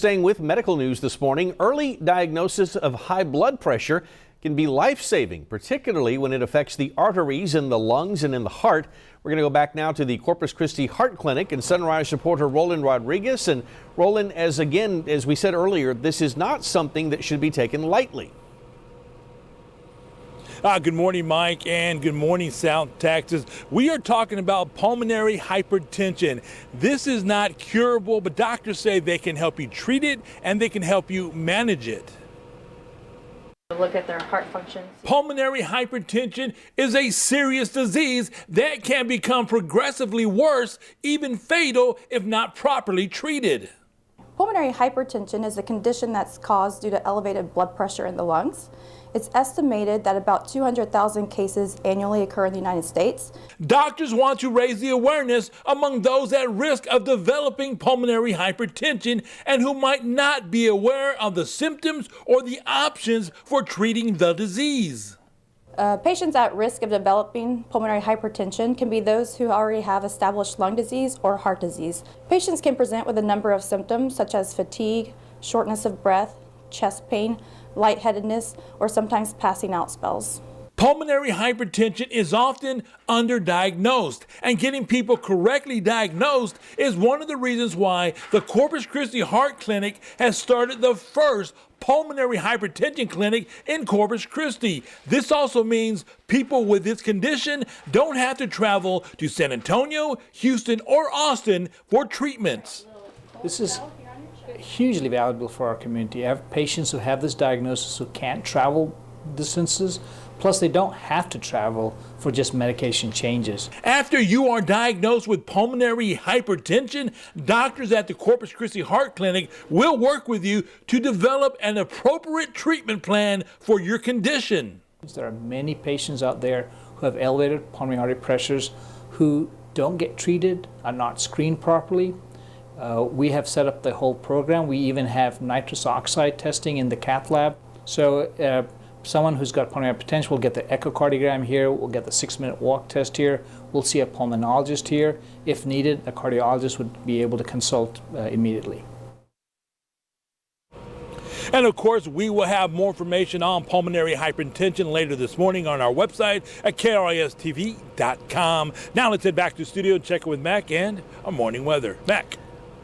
staying with medical news this morning, early diagnosis of high blood pressure can be life-saving, particularly when it affects the arteries in the lungs and in the heart. We're going to go back now to the Corpus Christi Heart Clinic and Sunrise reporter Roland Rodriguez. And Roland, as we said earlier, this is not something that should be taken lightly. Good morning, Mike, and good morning, South Texas. We are talking about pulmonary hypertension. This is not curable, but doctors say they can help you treat it and they can help you manage it. Look at their heart function. Pulmonary hypertension is a serious disease that can become progressively worse, even fatal, if not properly treated. Pulmonary hypertension is a condition that's caused due to elevated blood pressure in the lungs. It's estimated that about 200,000 cases annually occur in the United States. Doctors want to raise the awareness among those at risk of developing pulmonary hypertension and who might not be aware of the symptoms or the options for treating the disease. Patients at risk of developing pulmonary hypertension can be those who already have established lung disease or heart disease. Patients can present with a number of symptoms such as fatigue, shortness of breath, chest pain, lightheadedness, or sometimes passing out spells. Pulmonary hypertension is often underdiagnosed, and getting people correctly diagnosed is one of the reasons why the Corpus Christi Heart Clinic has started the first pulmonary hypertension clinic in Corpus Christi. This also means people with this condition don't have to travel to San Antonio, Houston, or Austin for treatments. This is hugely valuable for our community. I have patients who have this diagnosis who can't travel distances, plus they don't have to travel for just medication changes. After you are diagnosed with pulmonary hypertension, doctors at the Corpus Christi Heart Clinic will work with you to develop an appropriate treatment plan for your condition. There are many patients out there who have elevated pulmonary artery pressures who don't get treated, are not screened properly. We have set up the whole program. We even have nitrous oxide testing in the cath lab. So someone who's got pulmonary hypertension will get the echocardiogram here, we'll get the 6-minute walk test here, we'll see a pulmonologist here. If needed, a cardiologist would be able to consult immediately. And of course, we will have more information on pulmonary hypertension later this morning on our website at kristv.com. Now let's head back to the studio and check in with Mac and our morning weather. Mac.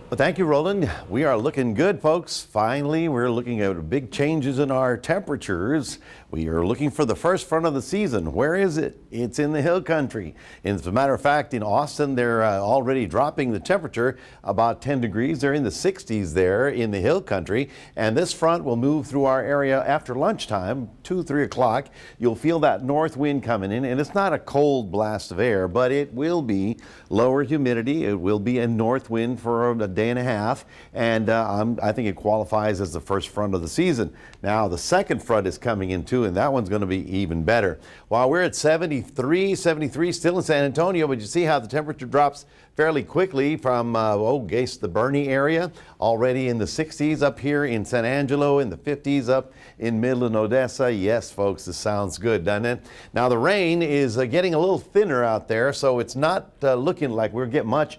Well, thank you, Roland. We are looking good, folks. Finally, we're looking at big changes in our temperatures. We are looking for the first front of the season. Where is it? It's in the hill country. And as a matter of fact, in Austin, they're already dropping the temperature about 10 degrees. They're in the 60s there in the hill country. And this front will move through our area after lunchtime, 2, 3 o'clock. You'll feel that north wind coming in. And it's not a cold blast of air, but it will be lower humidity. It will be a north wind for a day and a half. And I think it qualifies as the first front of the season. Now, the second front is coming in too, and that one's going to be even better. While we're at 73 still in San Antonio, but you see how the temperature drops fairly quickly from, the Bernie area, already in the 60s up here in San Angelo, in the 50s up in Midland, Odessa. Yes, folks, this sounds good, doesn't it? Now, the rain is getting a little thinner out there, so it's not looking like we'll get much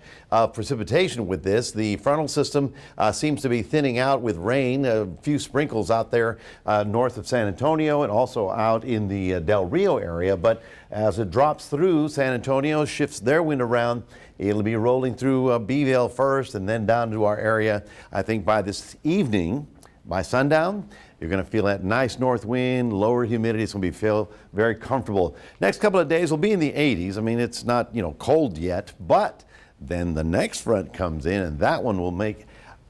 precipitation with this. The frontal system seems to be thinning out with rain, a few sprinkles out there north of San Antonio and also out in the Del Rio area. But as it drops through San Antonio, shifts their wind around, it'll be rolling through Beeville first and then down to our area. I think by this evening, by sundown, you're going to feel that nice north wind, lower humidity. It's going to feel very comfortable. Next couple of days will be in the 80s. I mean, it's not, cold yet, but then the next front comes in and that one will make,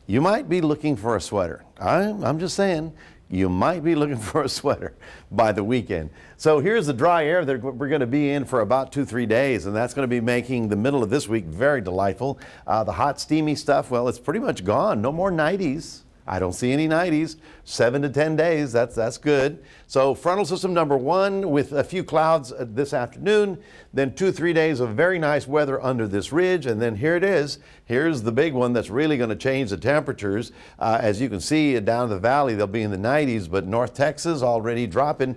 you might be looking for a sweater. I'm just saying, you might be looking for a sweater by the weekend. So here's the dry air that we're going to be in for about 2-3 days, and that's going to be making the middle of this week very delightful. The hot, steamy stuff, well, it's pretty much gone. No more 90s. I don't see any 90s. 7 to 10 days, that's good. So frontal system number 1 with a few clouds this afternoon, then 2-3 days of very nice weather under this ridge, and then here it is. Here's the big one that's really going to change the temperatures. As you can see down the valley, they'll be in the 90s, but North Texas already dropping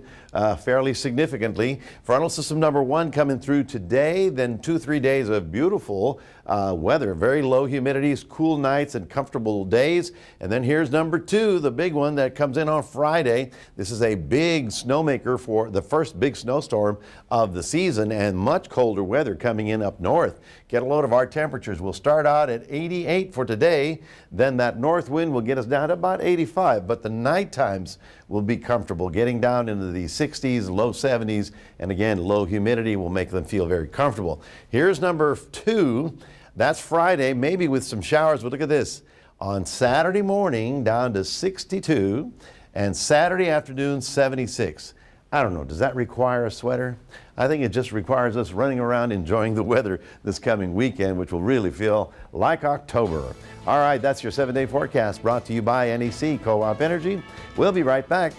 fairly significantly. Frontal system number 1 coming through today, then 2-3 days of beautiful weather. Very low humidities, cool nights, and comfortable days. And then here's number 2, the big one that comes in on Friday. This is a big snowmaker for the first big snowstorm of the season, and much colder weather coming in up north. Get a load of our temperatures. We'll start out at 88 for today. Then that north wind will get us down to about 85, but the night times will be comfortable, getting down into the 60s, low 70s, and again, low humidity will make them feel very comfortable. Here's number 2. That's Friday, maybe with some showers, but look at this. On Saturday morning, down to 62, and Saturday afternoon, 76. I don't know, does that require a sweater? I think it just requires us running around enjoying the weather this coming weekend, which will really feel like October. All right, that's your 7-day forecast brought to you by NEC Co-op Energy. We'll be right back.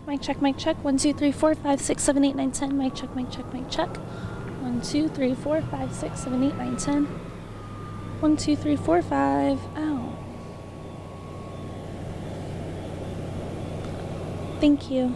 Mic check, mic check. 1, 2, 3, 4, 5, 6, 7, 8, 9, 10. Mic check, mic check, mic check. 1, 2, 3, 4, 5, 6, 7, 8, 9, 10. 1, 2, 3, 4, 5. Ow. Thank you.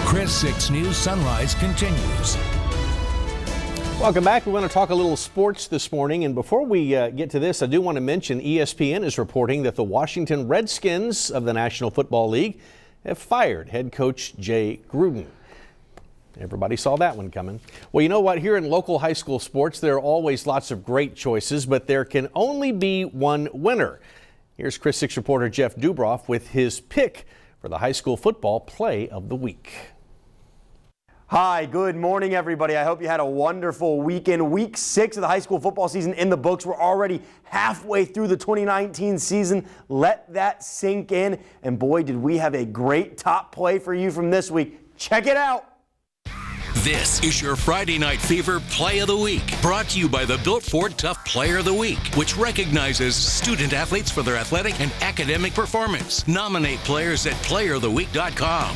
Chris 6 News Sunrise continues. Welcome back. We want to talk a little sports this morning. And before we get to this, I do want to mention ESPN is reporting that the Washington Redskins of the National Football League have fired head coach Jay Gruden. Everybody saw that one coming. Well, you know what? Here in local high school sports, there are always lots of great choices, but there can only be one winner. Here's Chris 6 reporter Jeff Dubroff with his pick for the high school football play of the week. Hi, good morning, everybody. I hope you had a wonderful weekend. Week 6 of the high school football season in the books. We're already halfway through the 2019 season. Let that sink in. And boy, did we have a great top play for you from this week. Check it out. This is your Friday Night Fever Play of the Week, brought to you by the Built Ford Tough Player of the Week, which recognizes student athletes for their athletic and academic performance. Nominate players at playeroftheweek.com.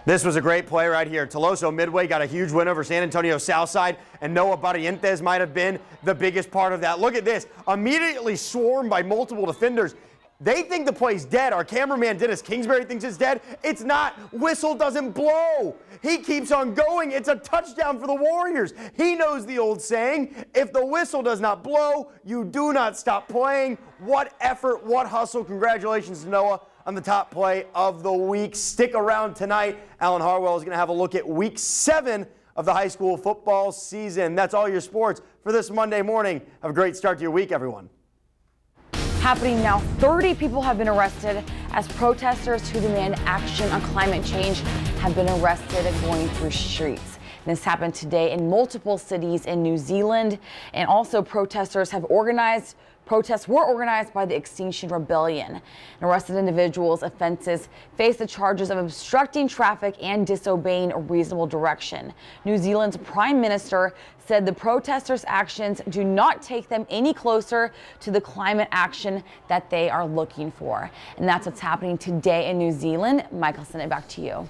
This was a great play right here. Toloso Midway got a huge win over San Antonio Southside, and Noah Barrientos might have been the biggest part of that. Look at this. Immediately swarmed by multiple defenders. They think the play's dead. Our cameraman Dennis Kingsbury thinks it's dead. It's not. Whistle doesn't blow. He keeps on going. It's a touchdown for the Warriors. He knows the old saying, if the whistle does not blow, you do not stop playing. What effort, what hustle. Congratulations to Noah on the top play of the week. Stick around tonight. Alan Harwell is going to have a look at week 7 of the high school football season. That's all your sports for this Monday morning. Have a great start to your week, everyone. Happening now, 30 people have been arrested as protesters who demand action on climate change have been arrested and going through streets. This happened today in multiple cities in New Zealand, and also protests were organized by the Extinction Rebellion. And arrested individuals' offenses face the charges of obstructing traffic and disobeying a reasonable direction. New Zealand's Prime Minister said the protesters' actions do not take them any closer to the climate action that they are looking for. And that's what's happening today in New Zealand. Mike, I'll send it back to you.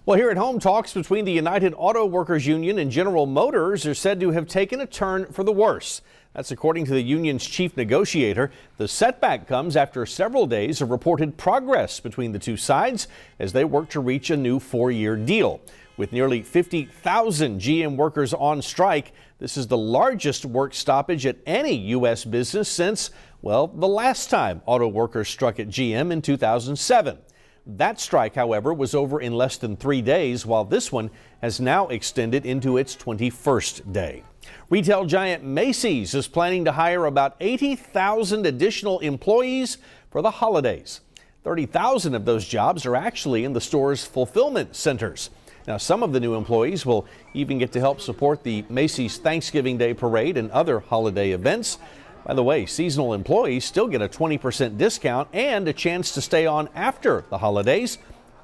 Well, here at home, talks between the United Auto Workers Union and General Motors are said to have taken a turn for the worse. That's according to the union's chief negotiator. The setback comes after several days of reported progress between the two sides as they work to reach a new 4-year deal. With nearly 50,000 GM workers on strike, this is the largest work stoppage at any U.S. business since, well, the last time auto workers struck at GM in 2007. That strike, however, was over in less than 3 days, while this one has now extended into its 21st day. Retail giant Macy's is planning to hire about 80,000 additional employees for the holidays. 30,000 of those jobs are actually in the store's fulfillment centers. Now, some of the new employees will even get to help support the Macy's Thanksgiving Day Parade and other holiday events. By the way, seasonal employees still get a 20% discount and a chance to stay on after the holidays.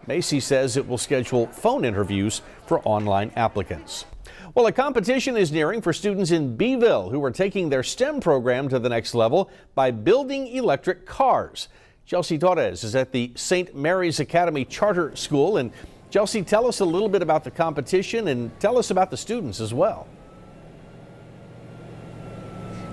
Macy's says it will schedule phone interviews for online applicants. Well, a competition is nearing for students in Beeville who are taking their STEM program to the next level by building electric cars. Chelsea Torres is at the St. Mary's Academy Charter School. And Chelsea, tell us a little bit about the competition and tell us about the students as well.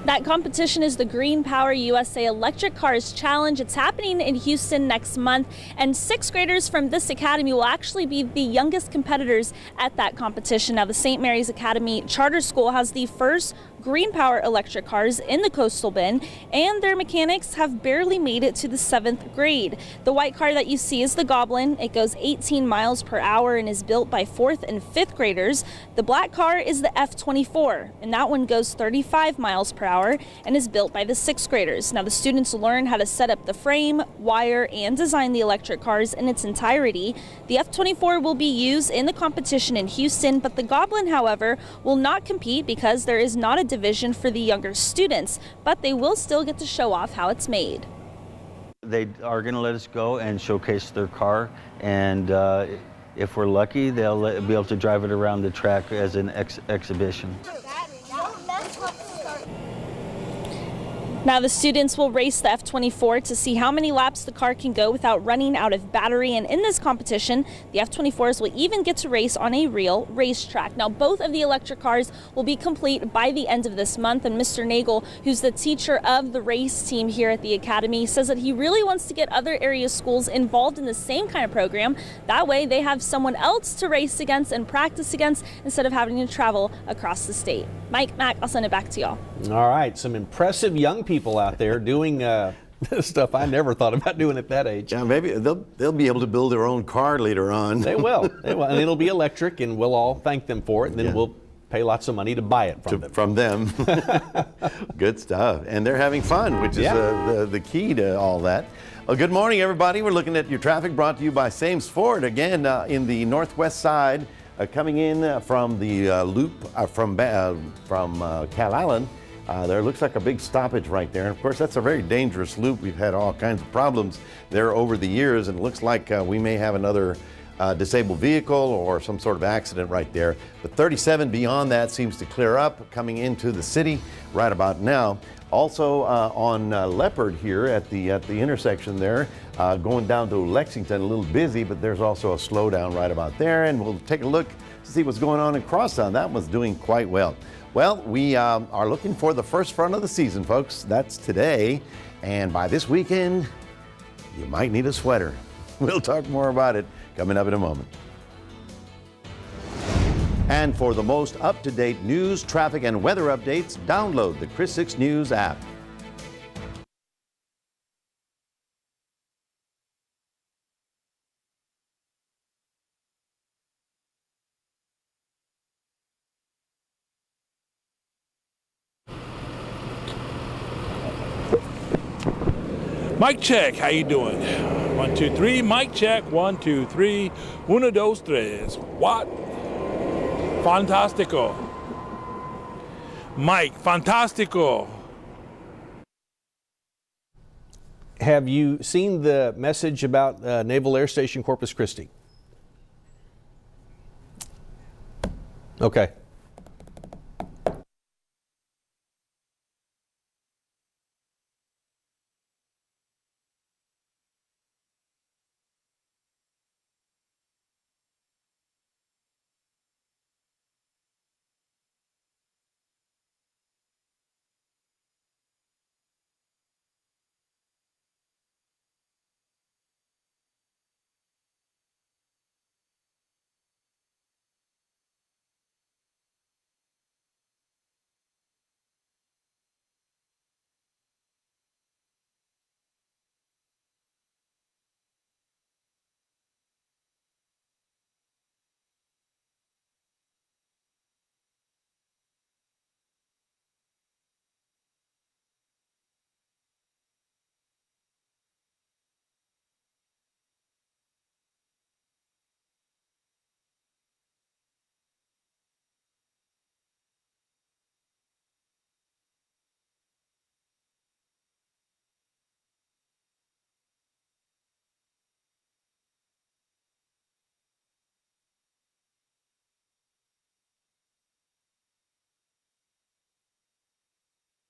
That competition is the Green Power USA Electric Cars Challenge. It's happening in Houston next month, and 6th graders from this academy will actually be the youngest competitors at that competition. Now, the St. Mary's Academy Charter School has the first Green Power electric cars in the Coastal Bend, and their mechanics have barely made it to the 7th grade. The white car that you see is the Goblin. It goes 18 miles per hour and is built by 4th and 5th graders. The black car is the F24, and that one goes 35 miles per hour and is built by the 6th graders. Now, the students learn how to set up the frame, wire, and design the electric cars in its entirety. The F24 will be used in the competition in Houston, but the Goblin, however, will not compete because there is not a division for the younger students, but they will still get to show off how it's made. They are going to let us go and showcase their car, and if we're lucky, they'll be able to drive it around the track as an exhibition. Now, the students will race the F24 to see how many laps the car can go without running out of battery. And in this competition, the F24s will even get to race on a real racetrack. Now, both of the electric cars will be complete by the end of this month. And Mr. Nagel, who's the teacher of the race team here at the Academy, says that he really wants to get other area schools involved in the same kind of program. That way, they have someone else to race against and practice against instead of having to travel across the state. Mike, Mac, I'll send it back to y'all. All right, some impressive young people out there doing stuff I never thought about doing at that age. Yeah, maybe they'll be able to build their own car later on. They will, and it'll be electric, and we'll all thank them for it, and then we'll pay lots of money to buy it from them. Good stuff, and they're having fun, which is the key to all that. Well, good morning, everybody. We're looking at your traffic brought to you by Sames Ford, again in the northwest side. Coming in from the loop from Calallen, there looks like a big stoppage right there. And of course, that's a very dangerous loop. We've had all kinds of problems there over the years, and it looks like we may have another disabled vehicle or some sort of accident right there. But 37 beyond that seems to clear up, coming into the city right about now. Also on Leopard here at the intersection there, going down to Lexington, a little busy, but there's also a slowdown right about there. And we'll take a look to see what's going on in Crosstown. That one's doing quite well. Well, we are looking for the first front of the season, folks. That's today. And by this weekend, you might need a sweater. We'll talk more about it coming up in a moment. And for the most up-to-date news, traffic, and weather updates, download the Chris 6 News app. Mic check, how you doing? 1, 2, 3, mic check, 1, 2, 3, uno, dos, tres. What? Fantastico. Mike, fantastico. Have you seen the message about Naval Air Station Corpus Christi? Okay.